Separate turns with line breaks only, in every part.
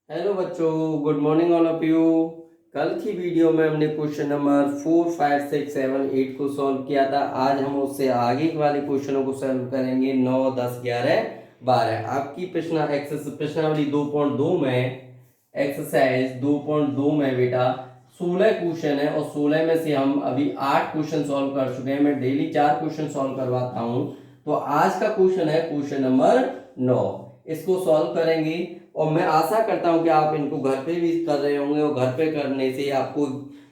Hello बच्चों, good morning all of you. कल की वीडियो में हमने क्वेश्चन नंबर 4, 5, 6, 7, 8 को सॉल्व किया था। आज हम उससे आगे वाले क्वेश्चनों को सॉल्व करेंगे 9, 10, 11, 12। आपकी प्रश्नावली 2.2 में एक्सरसाइज 2.2 में बेटा 16 क्वेश्चन है और 16 में से हम अभी 8 क्वेश्चन सॉल्व कर चुके हैं। मैं डेली 4 क्वेश्चन सॉल्व करवाता हूँ। तो आज का क्वेश्चन है क्वेश्चन नंबर 9। इसको सॉल्व करेंगे और मैं आशा करता हूं कि आप इनको घर पे भी कर रहे होंगे और घर पे करने से आपको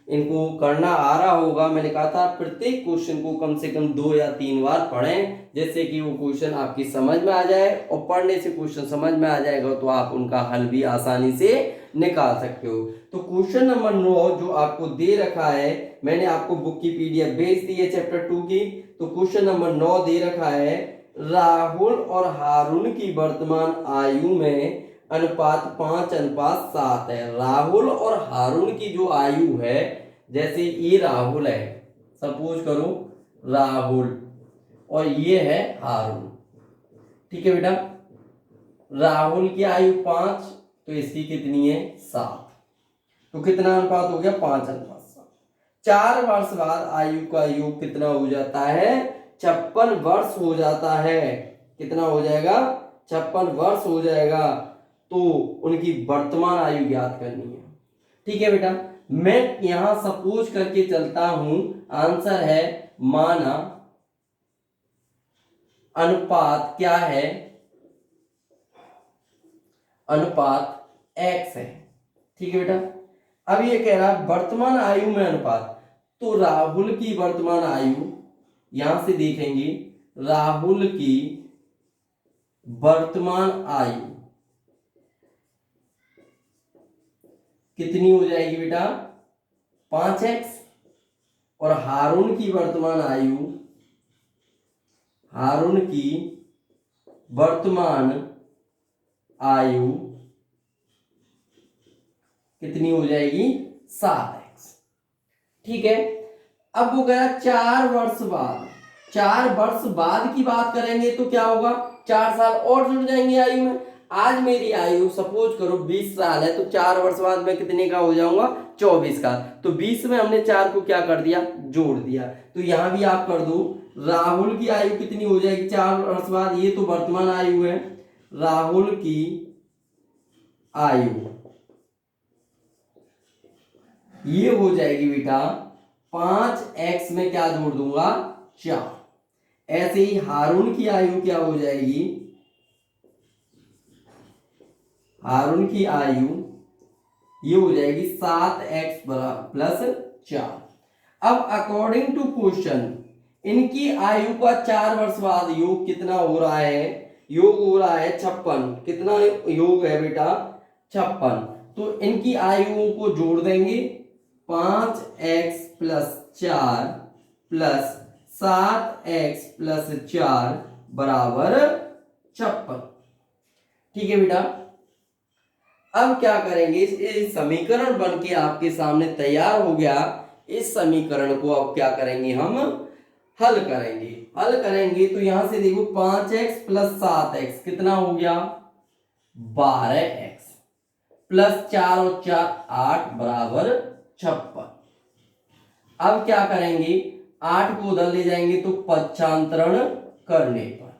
इनको करना आ रहा होगा। मैंने कहा था प्रत्येक क्वेश्चन को कम से कम 2 या 3 बार पढ़ें, जैसे कि वो क्वेश्चन आपकी समझ में आ जाए, और पढ़ने से क्वेश्चन समझ में आ जाएगा तो आप उनका हल भी आसानी से निकाल सकते हो। तो क्वेश्चन नंबर 9 जो आपको दे रखा है, मैंने आपको बुक की पीडीएफ भेज दी है चैप्टर 2 की। तो क्वेश्चन नंबर 9 दे रखा है, राहुल और हारून की वर्तमान आयु में अनुपात 5:7 है। राहुल और हारून की जो आयु है, जैसे ये राहुल है, सपोज करो राहुल, और ये है हारून। ठीक है बेटा, राहुल की आयु 5 तो इसकी कितनी है 7, तो कितना अनुपात हो गया 5:7। 4 वर्ष बाद आयु का योग कितना हो जाता है 56 वर्ष हो जाता है। कितना हो जाएगा 56 वर्ष हो जाएगा। तो उनकी वर्तमान आयु ज्ञात करनी है। ठीक है बेटा, मैं यहां सपोज करके चलता हूं। आंसर है माना अनुपात क्या है, अनुपात x है। ठीक है बेटा, अब ये कह रहा है वर्तमान आयु में अनुपात, तो राहुल की वर्तमान आयु यहां से देखेंगे। राहुल की वर्तमान आयु कितनी हो जाएगी बेटा 5x, और हारून की वर्तमान आयु, हारून की वर्तमान आयु कितनी हो जाएगी 7x। ठीक है, अब वो गया 4 वर्ष बाद। 4 वर्ष बाद की बात करेंगे तो क्या होगा, 4 साल और जुड़ जाएंगे आयु में। आज मेरी आयु सपोज करो 20 साल है, तो 4 वर्ष बाद मैं कितने का हो जाऊंगा 24 का। तो 20 में हमने 4 को क्या कर दिया, जोड़ दिया। तो यहां भी आप कर दो, राहुल की आयु कितनी हो जाएगी 4 वर्ष बाद, ये तो वर्तमान आयु है। राहुल की आयु ये हो जाएगी बेटा 5x में क्या जोड़ दूंगा 4। ऐसे ही हारून की आयु क्या हो जाएगी, हारून की आयु ये हो जाएगी 7x प्लस 4। अब अकॉर्डिंग टू क्वेश्चन इनकी आयु का 4 वर्ष बाद योग कितना हो रहा है, योग हो रहा है 56। कितना योग है बेटा 56। तो इनकी आयुओं को जोड़ देंगे, 5x plus 4 plus 7x plus 4 बराबर 56। ठीक है बेटा, अब क्या करेंगे, इस समीकरण बन के आपके सामने तैयार हो गया। इस समीकरण को अब क्या करेंगे, हम हल करेंगे। हल करेंगे तो यहां से देखो 5x प्लस 7x कितना हो गया 12x, प्लस 4 और 4 8 बराबर 56। अब क्या करेंगे, 8 को उधर ले जाएंगे तो पक्षांतरण करने पर,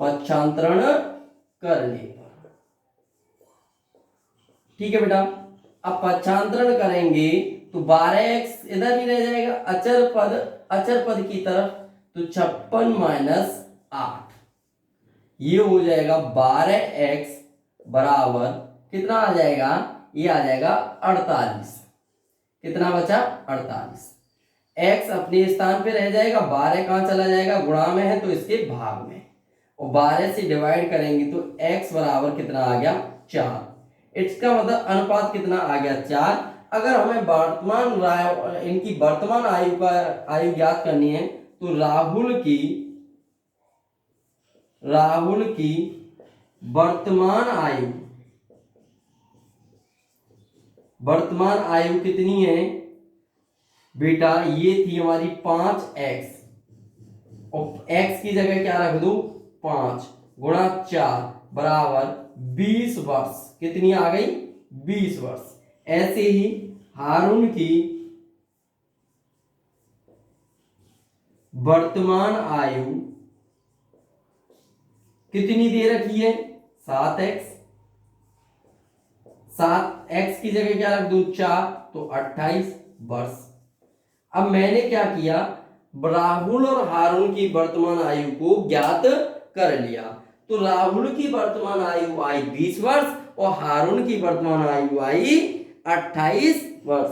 पक्षांतरण करने पर। ठीक है बेटा, अब पक्षांतरण करेंगे तो 12x इधर ही रह जाएगा, अचर पद की तरफ, तो 56 माइनस 8 ये हो जाएगा 12x बराबर कितना आ जाएगा, ये आ जाएगा 48। कितना बचा 48। x अपने स्थान पे रह जाएगा, 12 कहां चला जाएगा, गुणा में है तो इसके भाग में, और 12 से डिवाइड करेंगे तो x बराबर कितना आ गया 4। इसका मतलब अनुपात कितना आ गया 4। अगर हमें वर्तमान इनकी वर्तमान आयु ज्ञात करनी है तो राहुल की वर्तमान आयु कितनी है बेटा, ये थी हमारी 5x, और x की जगह क्या रख दो 5 गुणा 4, बराबर 20 वर्ष। कितनी आ गई? 20 वर्ष। ऐसे ही हारून की वर्तमान आयु कितनी दे रखी है? 7x। 7x की जगह क्या रख दूं? 4, तो 28 वर्ष। अब मैंने क्या किया, राहुल और हारून की वर्तमान आयु को ज्ञात कर लिया। तो राहुल की वर्तमान आयु आई 20 वर्ष और हारून की वर्तमान आयु आई 28 वर्ष।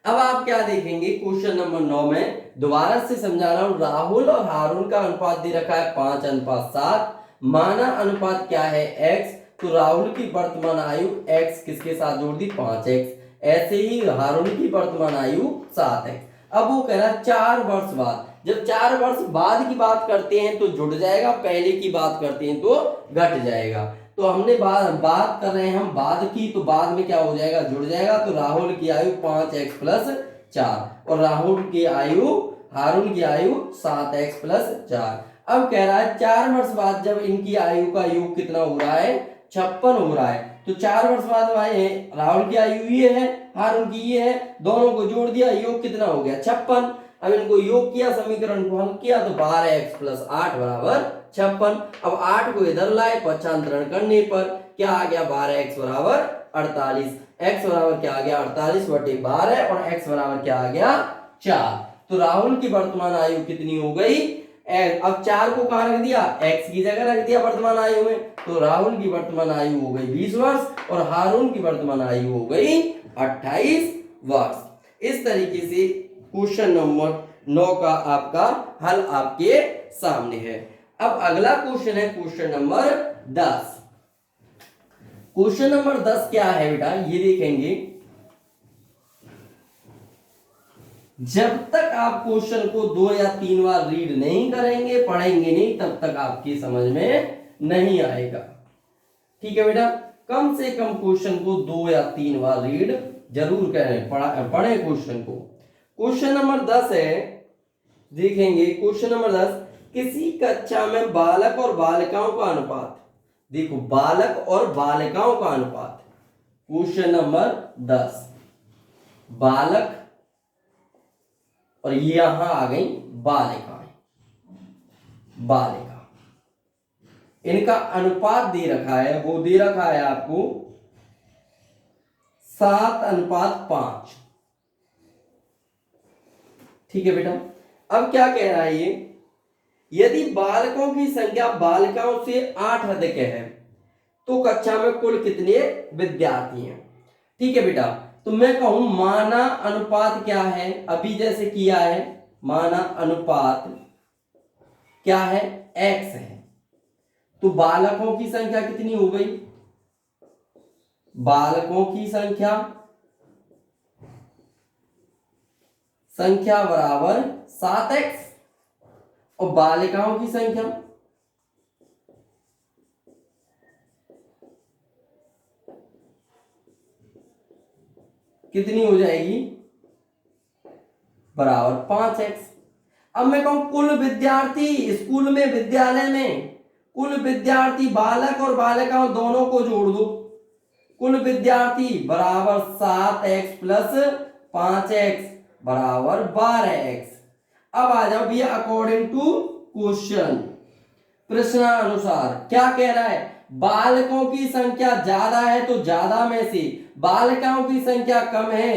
अब आप क्या देखेंगे क्वेश्चन नंबर 9 में, दोबारा से समझा रहा हूं। राहुल और हारून का अनुपात दे रखा है 5:7। माना अनुपात क्या है? x। तो राहुल की वर्तमान आयु x किसके साथ जोड़ दी? 5x। ऐसे ही हारून की वर्तमान आयु 7x। अब वो कह रहा है 4 वर्ष बाद। जब 4 वर्ष बाद की बात करते हैं तो जुड़ जाएगा, पहले की बात करते हैं तो घट जाएगा। तो हमने बात कर रहे हैं हम बाद की, तो बाद में क्या हो जाएगा? जुड़ जाएगा। तो राहुल की आयु 5x + 4 और हारून की आयु 7x + 4। अब कह रहा है 4 वर्ष बाद जब इनकी आयु का योग कितना हो रहा है? 56 हो रहा है। तो 4 वर्ष बाद भाई राहुल की आयु ये है, हारून की ये है, दोनों को जोड़ दिया, योग कितना हो गया? 56। अब इनको योग किया, समीकरण को हल किया, तो 12x + 8 बराबर 56। अब 8 को इधर लाए, पक्षांतरण करने पर क्या आ गया? 12x बराबर 48। x बराबर क्या आ गया? 48/12 और x बराबर क्या आ गया? 4। तो राहुल की वर्तमान आयु कितनी हो गई? अब 4 को कहां रख दिया? x की जगह रख दिया वर्तमान आयु में। तो राहुल की वर्तमान आयु हो गई 20 वर्ष और हारून की वर्तमान आयु हो गई 28 वर्ष। इस तरीके से क्वेश्चन नंबर 9 का आपका हल आपके सामने है। अब अगला क्वेश्चन है क्वेश्चन नंबर 10। क्वेश्चन नंबर 10 क्या है बेटा? ये देखेंगे, जब तक आप क्वेश्चन को 2 या 3 बार रीड नहीं करेंगे, पढ़ेंगे नहीं, तब तक आपकी समझ में नहीं आएगा। ठीक है बेटा, कम से कम क्वेश्चन को 2 या 3 बार रीड जरूर करें, पढ़ें क्वेश्चन को। क्वेश्चन नंबर 10 है, देखेंगे क्वेश्चन नंबर 10, किसी कक्षा में बालक और बालिकाओं का अनुपात। देखो, बालक और बालिकाओं का अनुपात। क्वेश्चन नंबर 10, बालक और यहां आ गई बालिकाएं, बालिका, इनका अनुपात दे रखा है, वो दे रखा है आपको 7:5। ठीक है बेटा, अब क्या कह रहा है ये, यदि बालकों की संख्या बालिकाओं से 8 अधिक है तो कक्षा में कुल कितने विद्यार्थी हैं। ठीक है बेटा, तो मैं कहूं माना अनुपात क्या है, अभी जैसे किया है, माना अनुपात क्या है? x है। तो बालकों की संख्या कितनी हो गई? बालकों की संख्या बराबर 7x और बालिकाओं की संख्या कितनी हो जाएगी? बराबर 5x। अब मैं कहूं कुल विद्यार्थी, स्कूल में, विद्यालय में कुल विद्यार्थी बालक और बालिकाओं दोनों को जोड़ दो, कुल विद्यार्थी बराबर 7x + 5x बराबर 12x। अब आ जाओ भैया, अकॉर्डिंग टू क्वेश्चन, प्रश्नानुसार क्या कह रहा है? बालकों की संख्या ज्यादा है तो ज्यादा में से, बालिकाओं की संख्या कम है,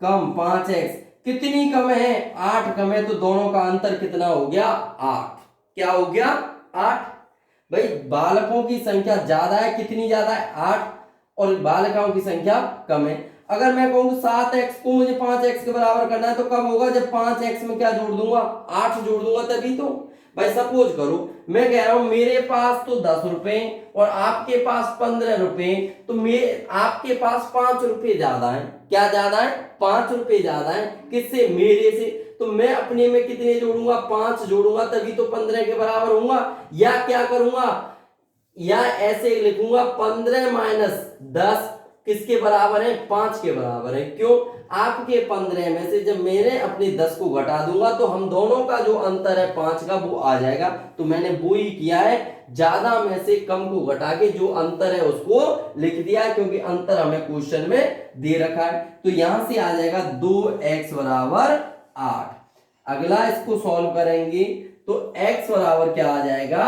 कम 5x। कितनी कम है? 8 कम है, तो दोनों का अंतर कितना हो गया? 8। क्या हो गया? 8। भाई बालकों की संख्या ज्यादा है, कितनी ज्यादा है? 8, और बालिकाओं की संख्या कम है। अगर मैं कहूँ 7x को मुझे 5x के बराबर करना है तो कब होगा? जब 5x में क्या जोड़ दूंगा? 8 जोड़ दूंगा, तभी तो। भाई सपोज करो मैं कह रहा हूं मेरे पास तो 10 रुपए और आपके पास 15 रुपए, तो आपके पास 5 रुपए ज्यादा है। क्या ज्यादा है? 5 रुपए ज्यादा है। किससे? मेरे से। तो मैं अपने में कितने जोड़ूंगा? 5 जोड़ूंगा, तभी तो 15 के बराबर होऊंगा। या क्या करूंगा? या ऐसे लिखूंगा 15 - 10 किसके बराबर है? 5 के बराबर है। क्यों? आपके 15 में से जब मैंने अपने 10 को घटा दूंगा तो हम दोनों का जो अंतर है 5 का वो आ जाएगा। तो मैंने वो ही किया है, ज्यादा में से कम को घटा के जो अंतर है उसको लिख दिया है, क्योंकि अंतर हमें क्वेश्चन में दे रखा है। तो यहां से आ जाएगा 2x बराबर 8। अगला इसको सॉल्व करेंगे तो x बराबर क्या आ जाएगा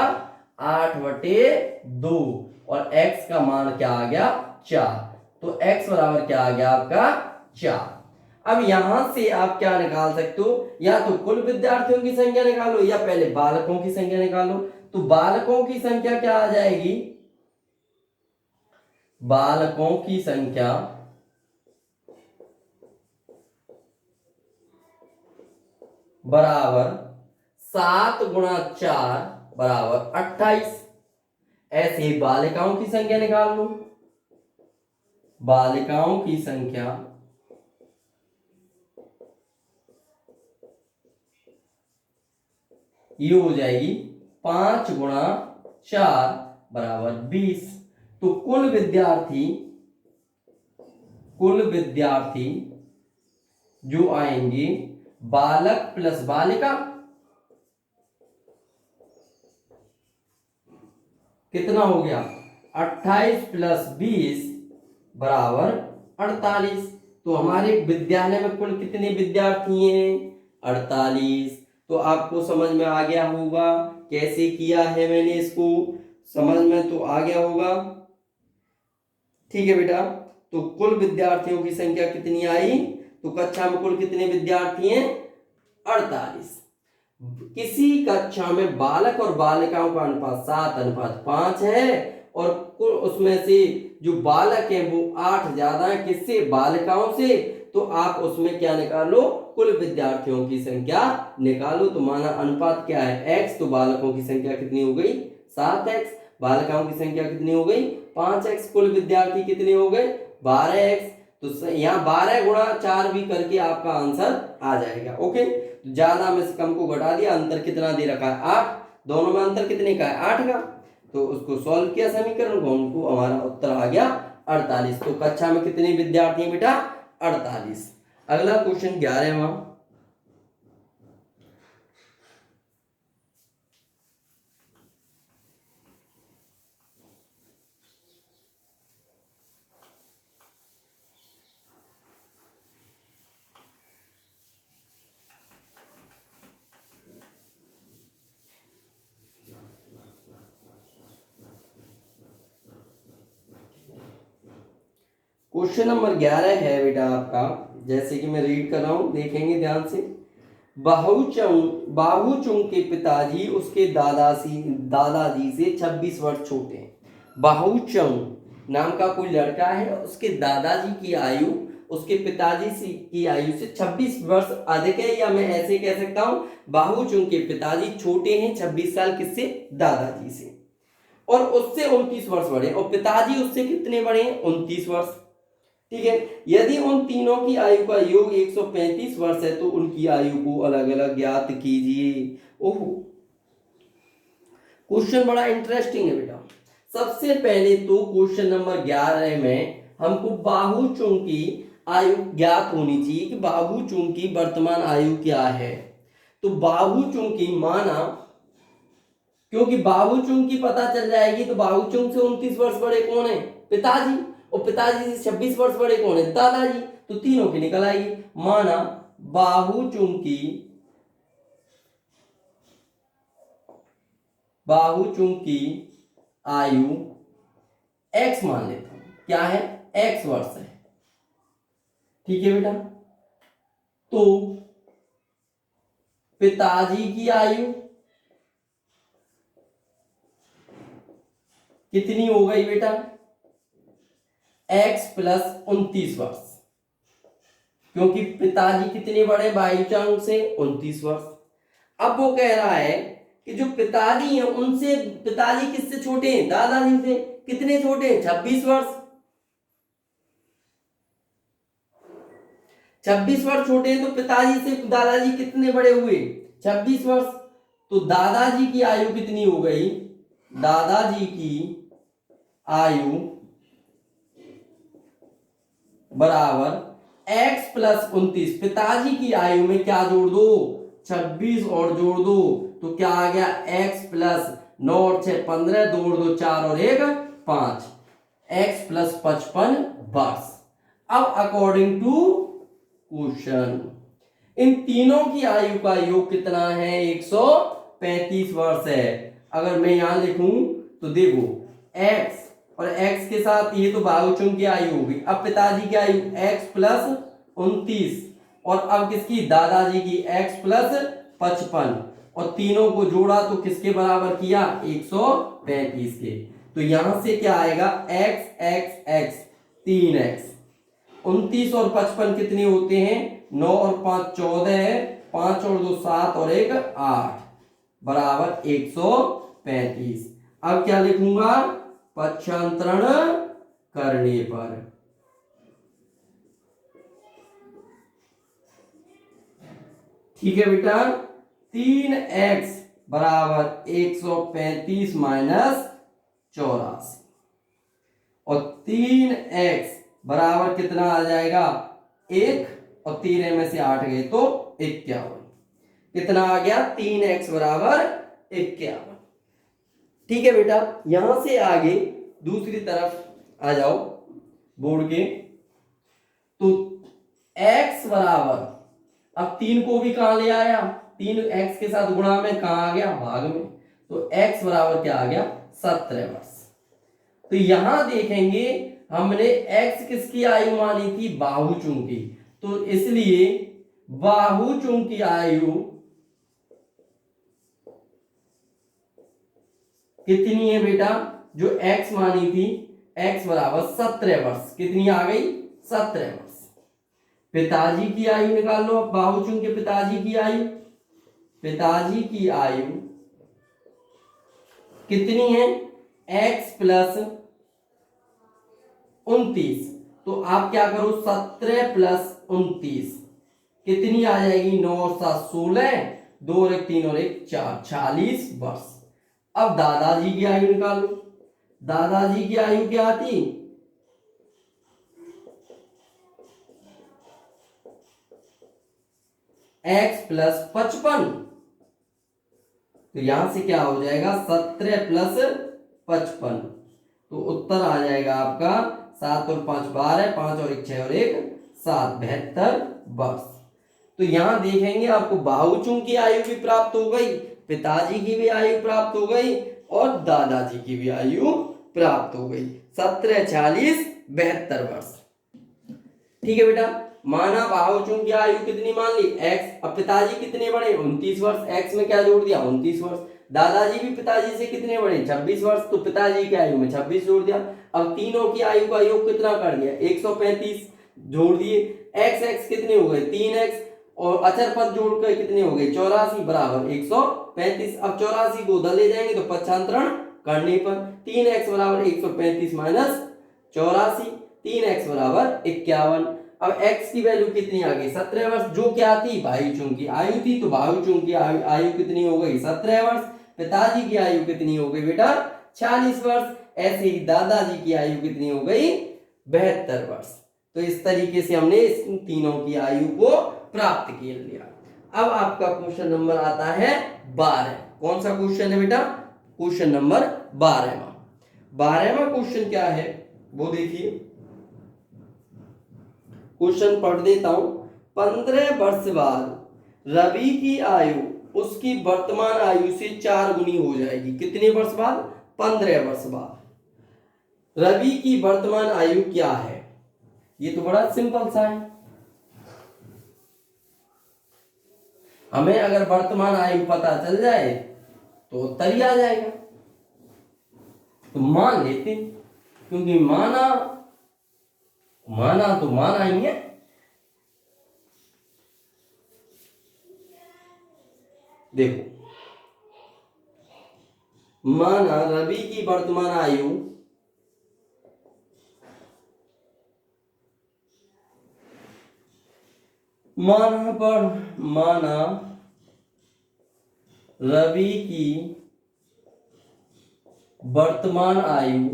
8/2 और x का मान क्या आ गया 4। तो x बराबर क्या आ गया आपका 4। अब यहां से आप क्या निकाल सकते हो, या तो कुल विद्यार्थियों की संख्या निकालो या पहले बालकों की संख्या निकालो। तो बालकों की संख्या क्या आ जाएगी, बालकों की संख्या बराबर 7 गुणा 4 बराबर 28। ऐसे ही बालिकाओं की संख्या निकाल लो। बालिकाओं की संख्या ये हो जाएगी 5 गुणा 4 बराबर 20। तो कुल विद्यार्थी जो आएंगे बालक प्लस बालिका कितना हो गया 28 प्लस 20 बराबर 48। तो हमारे विद्यालय में कुल कितने विद्यार्थी हैं 48। तो आपको समझ में आ गया होगा कैसे किया है मैंने इसको, समझ में तो आ गया होगा। ठीक है बेटा, तो कुल विद्यार्थियों की संख्या कितनी आई, तो कक्षा में कुल कितने विद्यार्थी हैं 48। किसी कक्षा में बालक और बालिकाओं का अनुपात 7:5 है और कुल उसमें से जो बालक हैं वो 8 ज्यादा है किससे बालिकाओं से। तो आप उसमें क्या निकालो कुल विद्यार्थियों की संख्या निकालो। तो माना अनुपात क्या है x, तो बालकों की संख्या कितनी हो गई 7x, बालिकाओं की संख्या कितनी हो गई 5x, कुल विद्यार्थी कितने हो गए 12x। तो यहाँ 12 गुणा 4 भी करके आपका आंसर आ जाएगा। ओके, तो ज्यादा में से कम को घटा दिया, अंतर कितना दे रखा है 8, दोनों में अंतर कितने का है 8 का। तो उसको सॉल्व किया समीकरण को, हमको हमारा उत्तर आ गया 48। तो कक्षा में कितने विद्यार्थी बेटा 48। अगला क्वेश्चन 11वां। क्वेश्चन नंबर 11 है बेटा आपका, जैसे कि मैं रीड कर रहा हूं, देखेंगे ध्यान से। बाहुचुंग के पिताजी उसके दादाजी से 26 वर्ष छोटे हैं। बाहुचुंग नाम का कोई लड़का है, उसके दादाजी की आयु उसके पिताजी की आयु से 26 वर्ष अधिक है, या मैं ऐसे कह सकता हूं बाहुचुंग के पिताजी छोटे हैं 26 साल किससे दादाजी से, और उससे 29 वर्ष बड़े, और पिताजी उससे कितने बड़े हैं 29 वर्ष। ठीक है, यदि उन तीनों की आयु का योग 135 वर्ष है तो उनकी आयु को अलग अलग ज्ञात कीजिए। ओहो, क्वेश्चन बड़ा इंटरेस्टिंग है बेटा। सबसे पहले तो क्वेश्चन नंबर 11 में हमको बाहुचुंग की आयु ज्ञात होनी चाहिए कि बाहुचुंग की वर्तमान आयु क्या है। तो बाहुचुंग की माना, क्योंकि बाहुचुंग की पता चल जाएगी तो बाहुचुंग से 29 वर्ष बड़े कौन है पिताजी, और पिताजी से 26 वर्ष बड़े कौन है दादाजी, तो तीनों की निकल आएगी। माना बाहुचुंग की आयु x मान लेता हूं, क्या है x वर्ष है। ठीक है बेटा, तो पिताजी की आयु कितनी हो गई बेटा x प्लस 29 वर्ष, क्योंकि पिताजी कितने बड़े बाहुचुंग से 29 वर्ष। अब वो कह रहा है कि जो पिताजी हैं उनसे, पिताजी किससे छोटे हैं दादाजी से, कितने छोटे हैं 26 वर्ष। 26 वर्ष छोटे हैं तो पिताजी से दादाजी कितने बड़े हुए 26 वर्ष। तो दादाजी की आयु कितनी हो गई, दादाजी की आयु बराबर x प्लस 29, पिताजी की आयु में क्या जोड़ दो, 26 और जोड़ दो, तो क्या आ गया, x प्लस 9 और 6 15, जोड़ दो 4 और 1 5, x प्लस 55 वर्ष। अब अकॉर्डिंग टू क्वेश्चन इन तीनों की आयु का योग कितना है, 135 वर्ष है। अगर मैं यहां लिखूं तो देखो x और x के साथ ये तो भागचुंग की आयु होगी, अब पिताजी की आयु x प्लस 29 और अब किसकी, दादाजी की x प्लस 55, और तीनों को जोड़ा तो किसके बराबर किया, 135 के। तो यहां से क्या आएगा, x x x 3x, 29 और 55 कितने होते हैं, 9 और 5 14 है, 5 और 2 7 और 1 8 बराबर 135। अब क्या लिखूंगा, पक्षांतरण करने पर ठीक है बेटा, 3x बराबर 135 माइनस 84 और 3x बराबर कितना आ जाएगा, 1 और 3 में से 8 गए तो 51, कितना आ गया, 3x बराबर 51। ठीक है बेटा, यहां से आगे दूसरी तरफ आ जाओ बोर्ड के, तो x बराबर, अब 3 को भी कहां ले आया, 3x के साथ गुणा में कहां आ गया, भाग में, तो x बराबर क्या आ गया, 17 वर्ष। तो यहां देखेंगे हमने x किसकी आयु मानी थी, बाहुचुंग की, तो इसलिए बाहुचुंग की आयु कितनी है बेटा, जो x मानी थी, x बराबर 17 वर्ष, कितनी आ गई, 17 वर्ष। पिताजी की आयु निकाल लो, बाहुचुंग के पिताजी की आयु, पिताजी की आयु कितनी है, x प्लस 29, तो आप क्या करो, 17 प्लस 29 कितनी आ जाएगी, 9 और 7 16, 2 और 1 3 और 1 4 46 वर्ष। अब दादाजी की आयु निकालो, दादाजी की आयु क्या थी, x प्लस 55, तो यहां से क्या हो जाएगा, 17 प्लस 55, तो उत्तर आ जाएगा आपका 7 और 5 12, 5 और 1 6 और 1 7, 72 वर्ष। तो यहां देखेंगे आपको बाहुचुंग की आयु भी प्राप्त हो गई, पिताजी की भी आयु प्राप्त हो गई और दादाजी की भी आयु प्राप्त हो गई, 17 40 72 वर्ष। ठीक है बेटा, माना बाहुचुंग की आयु कितनी मान ली, x, अब पिताजी कितने बड़े, 29 वर्ष, x में क्या जोड़ दिया, 29 वर्ष, दादाजी भी पिताजी से कितने बड़े, 26 वर्ष, तो पिताजी की आयु में 26 जोड़ दिया। अब तीनों की आयु का योग कितना कर दिया, 135 जोड़ दिए, x x कितने हो गए, 3x, और अचर पद जोड़कर कितने हो गए, 84 बराबर 135। अब 84 को उधर ले जाएंगे तो पक्षांतरण करने पर 3x बराबर 135 माइनस 84, 3x बराबर 51। अब x की वैल्यू कितनी आ गई, 17 वर्ष, जो क्या थी, बाहुचुंग की आयु थी, तो बाहुचुंग की आयु कितनी हो गई, 17 वर्ष। पिताजी की आयु कितनी हो गई बेटा, 46 वर्ष। ऐसे ही दादाजी की आयु कितनी हो गई, 72 वर्ष। तो इस तरीके से हमने इन तीनों की आयु को प्राप्त कर लिया। अब आपका क्वेश्चन नंबर आता है 12। कौन सा क्वेश्चन है बेटा, क्वेश्चन नंबर 12वां। 12वां क्वेश्चन क्या है वो देखिए, क्वेश्चन पढ़ देता हूं। 15 वर्ष बाद रवि की आयु उसकी वर्तमान आयु से 4 गुनी हो जाएगी। कितने वर्ष बाद, 15 वर्ष बाद रवि की वर्तमान आयु क्या है। ये तो बड़ा सिंपल सा है, हमें अगर वर्तमान आयु पता चल जाए तो उत्तर ही आ जाएगा। तो मान लेते, क्योंकि माना तो माना ही है। देखो, माना रवि की वर्तमान आयु माना रवि की वर्तमान आयु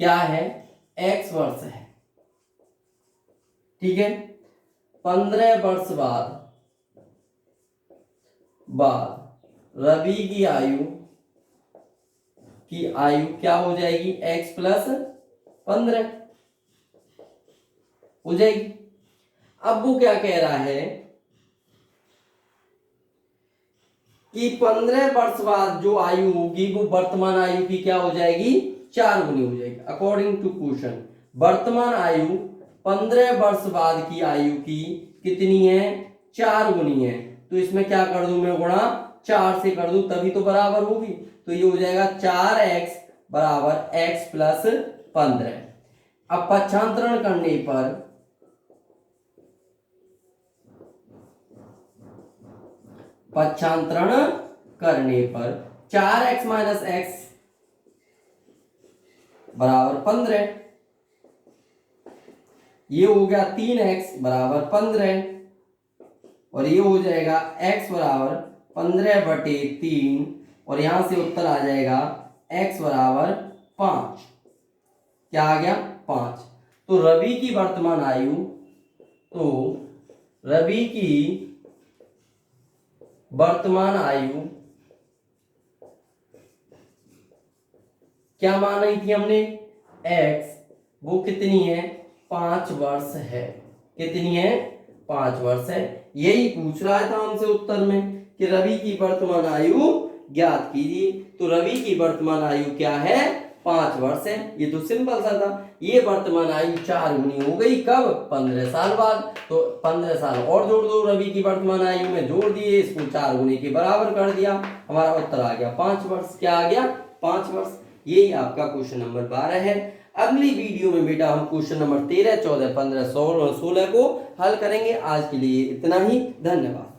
क्या है, x वर्ष है, ठीक है। 15 वर्ष बाद रवि की आयु क्या हो जाएगी, x प्लस 15 हो जाएगी। अब वो क्या कह रहा है कि 15 वर्ष बाद जो आयु होगी वो वर्तमान आयु की क्या हो जाएगी, 4 गुनी हो जाएगी। अकॉर्डिंग टू क्वेश्चन वर्तमान आयु 15 वर्ष बाद की आयु की कितनी है, 4 गुनी है। तो इसमें क्या कर दूं मैं, गुणा 4 से कर दूं तभी तो बराबर होगी। तो ये हो जाएगा 4x बराबर x प्लस 15। अब पक्षांतरण करने पर 4x माइनस x बराबर 15, ये हो गया 3x बराबर 15 और ये हो जाएगा x बराबर 15/3 और यहां से उत्तर आ जाएगा x बराबर 5। क्या आ गया, 5। तो रवि की वर्तमान आयु क्या मान रही थी हमने, x, वो कितनी है, 5 वर्ष है। कितनी है, 5 वर्ष है। यही पूछ रहा था हमसे उत्तर में कि रवि की वर्तमान आयु ज्ञात कीजिए। तो रवि की वर्तमान आयु क्या है, 5 वर्ष है। ये तो सिंपल सा था। ये वर्तमान आयु 4 गुनी हो गई, कब, 15 साल बाद। तो 15 साल और जोड़ दो रवि की वर्तमान आयु में, जोड़ दिए, इसको 4 गुनी के बराबर कर दिया, हमारा उत्तर आ गया 5 वर्ष। क्या आ गया, 5 वर्ष। यही आपका क्वेश्चन नंबर 12 है। अगली वीडियो में बेटा हम क्वेश्चन नंबर 13, 14, 15, 16 को हल करेंगे। आज के लिए इतना ही, धन्यवाद।